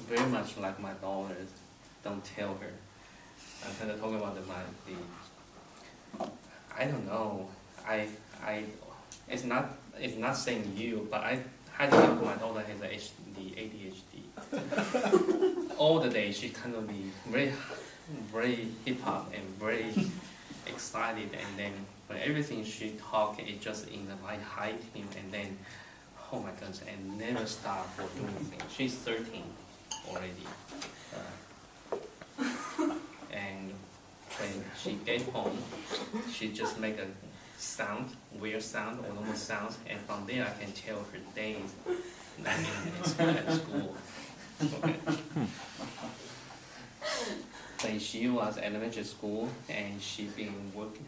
very much like my daughters. Don't tell her. I'm kind of talking about I don't know. It's not saying you, but I think my daughter has the ADHD. All the day she kind of be very hip hop and very excited, and then when everything she talk is just in the like high tone, and then oh my goodness, and never stop for doing things. She's 13 already, and when she get home, she just make a sound, weird sound or normal sounds, and from there I can tell her days at school. Okay. When she was elementary school and she been working,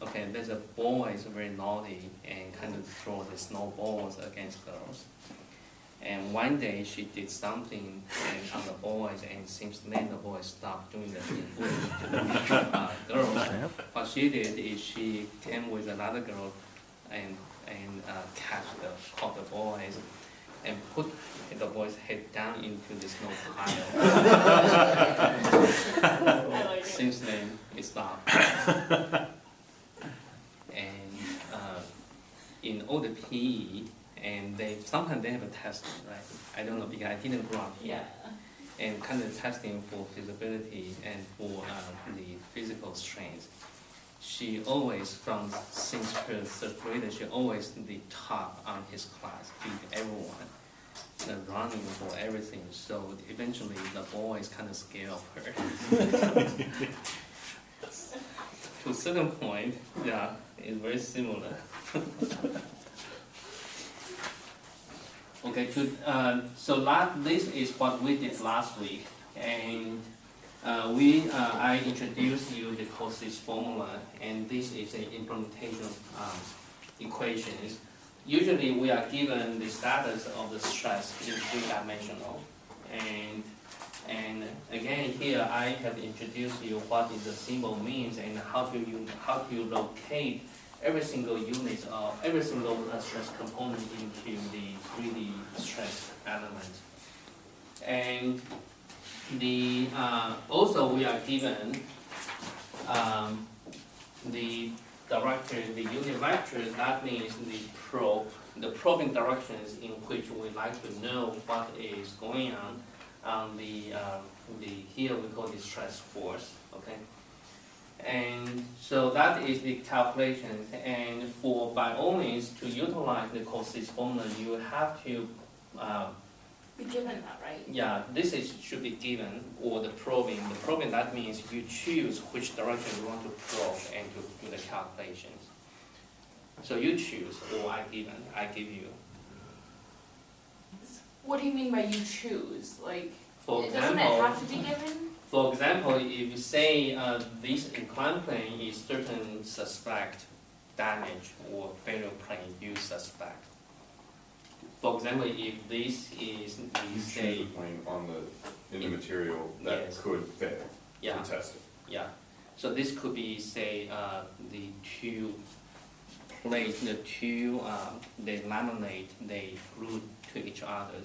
okay, there's a boy is very naughty and kind of throw the snowballs against girls. And one day she did something on the boys, and since then the boys stopped doing the thing to the girls. What she did is she came with another girl and caught the boys and put the boy's head down into the snow pile. Since then it stopped. And in all the PE, and sometimes they have a test, right? I don't know because I didn't grow up here. Yeah. And kind of testing for feasibility and for the physical strength. She always, since her third grade, she always the top on his class, beat everyone, running for everything. So eventually the boys kind of scared of her. To a certain point, yeah, it's very similar. Okay, good. So this is what we did last week, and I introduced you the Cauchy's formula, and this is an implementation equations. Usually, we are given the status of the stress in three-dimensional, and again here I have introduced you what is the symbol means and how to locate every single unit of every single stress component into the 3D stress element. And also we are given the director, the unit vector. That means the probing directions in which we like to know what is going on here we call the stress force. Okay. And so that is the calculation. And by all means, to utilize the Cauchy's formula, you have to be given that, right? Yeah, should be given, or the probing. The probing, that means you choose which direction you want to probe and to do the calculations. So you choose, or I give you. What do you mean by you choose? Like, for doesn't example, it have to be given? For example, if you say this inclined plane is certain suspect damage or failure plane, you suspect. For example, if this is the say the plane in the material that yes. could fail. Yeah. To test it. Yeah. So this could be say the two plates, they laminate, they glue to each other.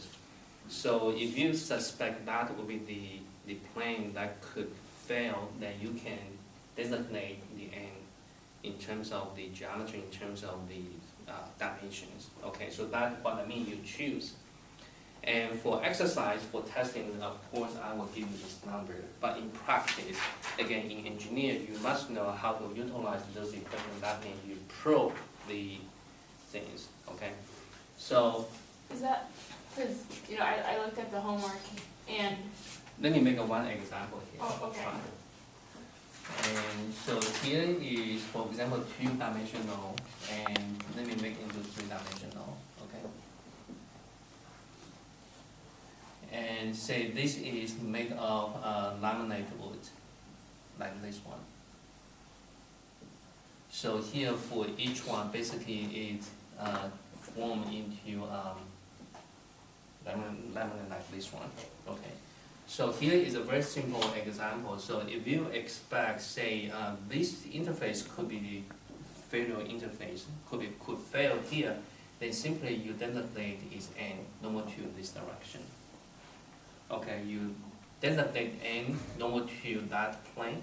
So if you suspect that would be the plane that could fail, then you can designate the end in terms of the geometry, in terms of the dimensions. Okay, so that's what I mean, you choose. And for exercise, for testing, of course, I will give you this number. But in practice, again, in engineering, you must know how to utilize those equations. That means you probe the things, okay? So is that, because, I looked at the homework and... Let me make one example here. Oh, okay. And so here is, for example, two-dimensional, and let me make into three-dimensional, okay? And say this is made of laminate wood, like this one. So here for each one, basically it's formed into laminate like this one, okay? So here is a very simple example. So if you expect, say, this interface could be the failure interface, could fail here, then simply you designate its end normal to this direction. Okay, you designate n normal to that plane,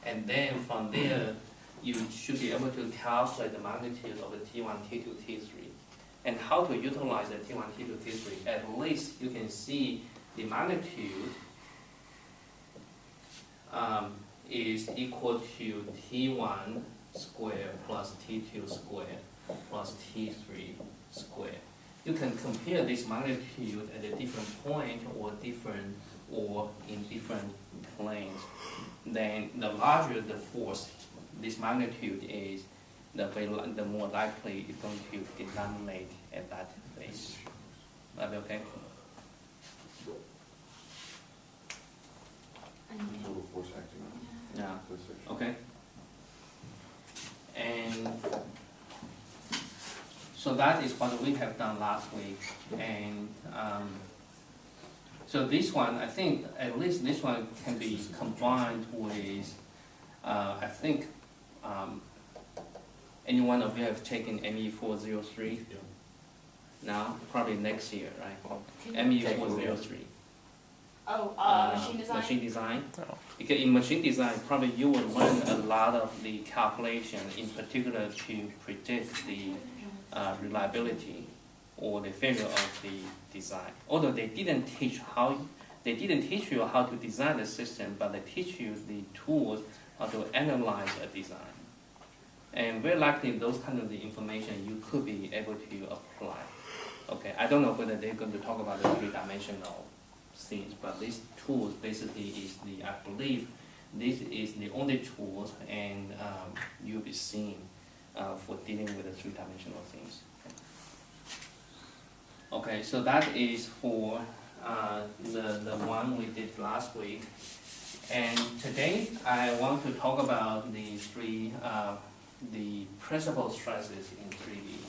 and then from there, you should be able to calculate the magnitude of the T1, T2, T3. And how to utilize the T1, T2, T3? At least you can see the magnitude is equal to T1 squared plus T2 squared plus T3 squared. You can compare this magnitude at a different point or in different planes. Then the larger the force, this magnitude is, the more likely it's going to denominate at that phase. That be okay? Total force acting on Yeah. this section. Okay. And so that is what we have done last week. And so this one, I think at least this one can be combined with, I think, any one of you have taken ME 403? Now, probably next year, right? ME 403. Oh, machine design? Machine design. Because in machine design, probably you will learn a lot of the calculation, in particular to predict the reliability or the failure of the design. Although they didn't teach you how to design the system, but they teach you the tools how to analyze a design. And very likely those kind of the information you could be able to apply. Okay, I don't know whether they're going to talk about the three-dimensional things, but these tools basically is I believe this is the only tools and you'll be seeing for dealing with the three-dimensional things. Okay, so that is for the one we did last week. And today I want to talk about the principal stresses in 3D.